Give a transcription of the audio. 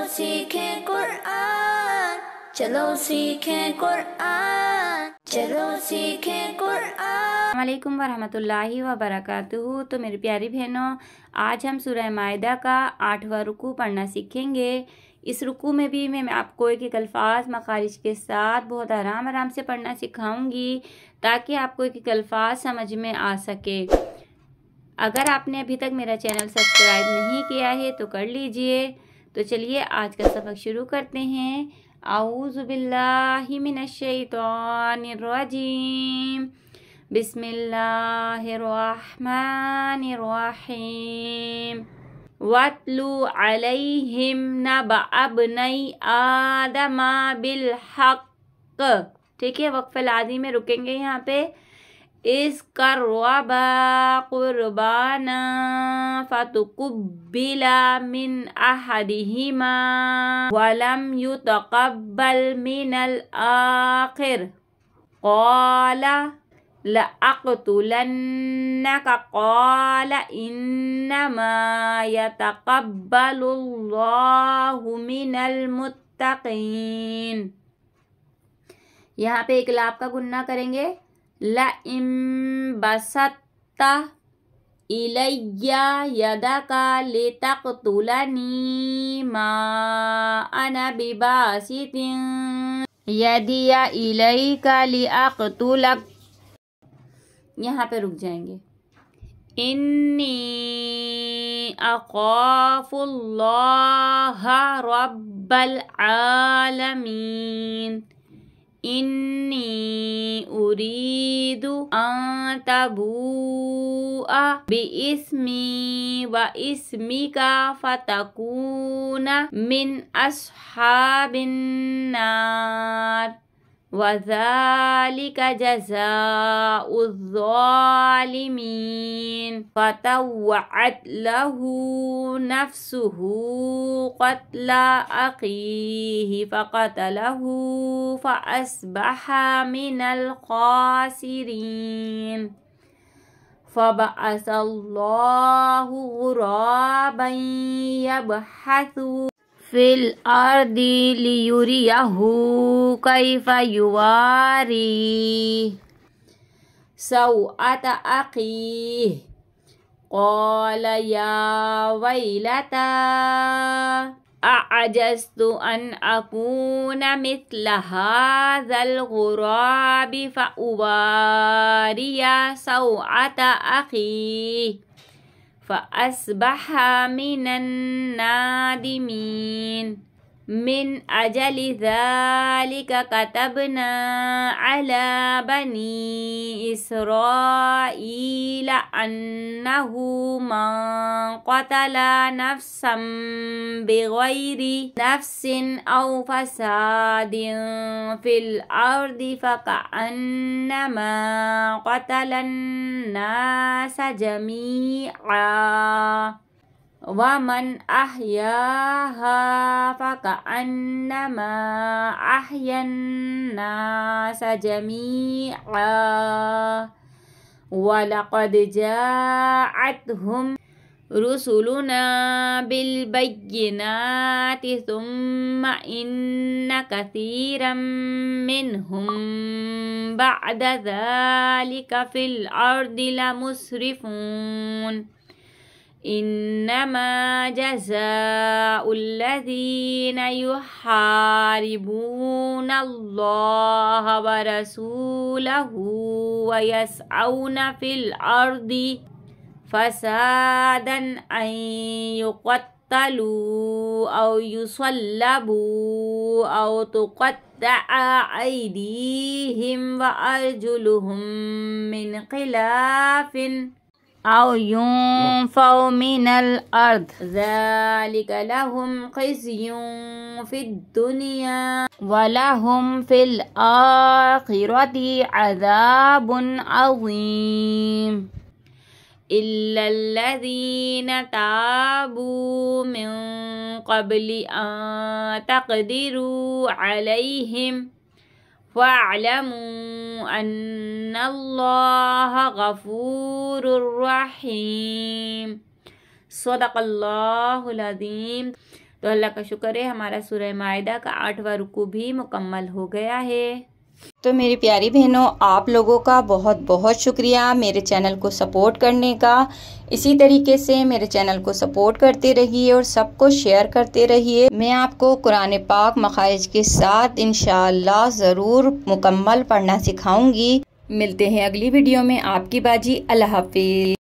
सीखें कुरान, चलो सीखें कुरान, चलो सीखें कुरान। अस्सलामुअलैकुम वरहमतुल्लाहि वबरकातुहू। तो मेरी प्यारी बहनों, आज हम सूरह माइदा का 8वां रुकू पढ़ना सीखेंगे। इस रुकू में भी मैं आपको एक एक अल्फाज मखारिज के साथ बहुत आराम से पढ़ना सिखाऊंगी ताकि आपको एक एक अल्फाज समझ में आ सके। अगर आपने अभी तक मेरा चैनल सब्सक्राइब नहीं किया है तो कर लीजिए। तो चलिए आज का सबक शुरू करते हैं। आऊज़ु बिल्लाहि मिनश शैतानिर रजीम, बिस्मिल्लाहिर्रहमानिर्रहीम। वत्लु अलैहिम नबअ इब्नई आदमा बिल हक़। ठीक है, वक्फ़ लाज़िम में रुकेंगे यहाँ पे। इसकर्रबा कुर्बाना फतुकुब्बिला मिन अहदिहिमा वलम युतक़ब्बल मिनल आखिर क़ाला लअक़तुलन्नका क़ाला इन्नमा यतक़ब्बलुल्लाहु मिनल मुत्तक़ीन। यहाँ पे एक लाभ का गुन्ना करेंगे। लइम बसत्ता इलैया यदका लितक़तुलनी मा अना बिबासितिन यदिया इलैका लिअक़तुलक। यहाँ पे रुक जाएंगे। इन्नी अख़ाफ़ुल्लाह रब्बल आलमीन। इन्नी उरीदु अन तबूआ बिइस्मी व इस्मिका फतकूना मिन अस्हाबिन नार वज़ालिका जज़ाउज़ ज़ालिमीन। फतव्वअत लहू नफ्सुहू क़त्ला अख़ीहि फ़क़तलहू फ़अस्बहा मिनल ख़ासिरीन। फ़बअसल्लाहु ग़ुराबन यबहथु फिल अर्दि लियुरियहु कैफ़ युवारी सौअत अख़ीहि क़ाल या वैलता अअजज़्तु अन अकून मिस्ल हाज़ल ग़ुराबि फ़उवारिया सौअत अख़ीहि फ़अस्बहा मिनन नादिमीन। मिन अजलि ज़ालिका कतबना अला बनी इसराईल अन्नहु मन क़तला नफ्सन बिग़ैरि नफ्सिन औ फ़सादिन फ़िल अर्दि फ़कअन्नमा क़तलन नास जमीआ वमन अहयाहा फ़कअन्नमा अहयन नास जमीआ वलक़द जाअतहुम रुसुलुना बिलबय्यिनाति सुम्मा इन्न कसीरम मिनहुम बअद ज़ालिका फ़िल अर्दि लमुस्रिफ़ून। इन्नमा जज़ाउल्लज़ीना युहारिबूनल्लाह व रसूलहु व यसअउना फ़िल अर्दि फ़सादन अन युक़त्तलू औ युसल्लबू औ तुक़त्तअ अयदीहिम व अर्जुलुहुम मिन ख़िलाफ़िन औ युनफ़ौ मिनल अर्द ज़ालिक लहुम ख़िज़्युन फ़िद्दुनिया व लहुम फ़िल आख़िरति अज़ाबुन अज़ीम। इल्लल्लज़ीना ताबू मिन क़ब्लि अन तक़दिरू अलैहिम फ़अलमू अन्नल्लाह गफ़ूरुर रहीम। सदक़ल्लाहुल अज़ीम। تو اللہ کا شکر ہے ہمارا سورہ مائدہ کا 8واں رکوع بھی مکمل ہو گیا ہے۔ تو میری پیاری بہنوں، آپ لوگوں کا بہت بہت شکریہ میرے چینل کو سپورٹ کرنے کا۔ اسی طریقے سے میرے چینل کو سپورٹ کرتے رہیے اور سب کو شیئر کرتے رہیے۔ میں آپ کو قرآن پاک مخارج کے ساتھ انشاءاللہ ضرور مکمل پڑھنا سکھاؤں گی۔ ملتے ہیں اگلی ویڈیو میں، آپ کی باجی۔ اللہ حافظ۔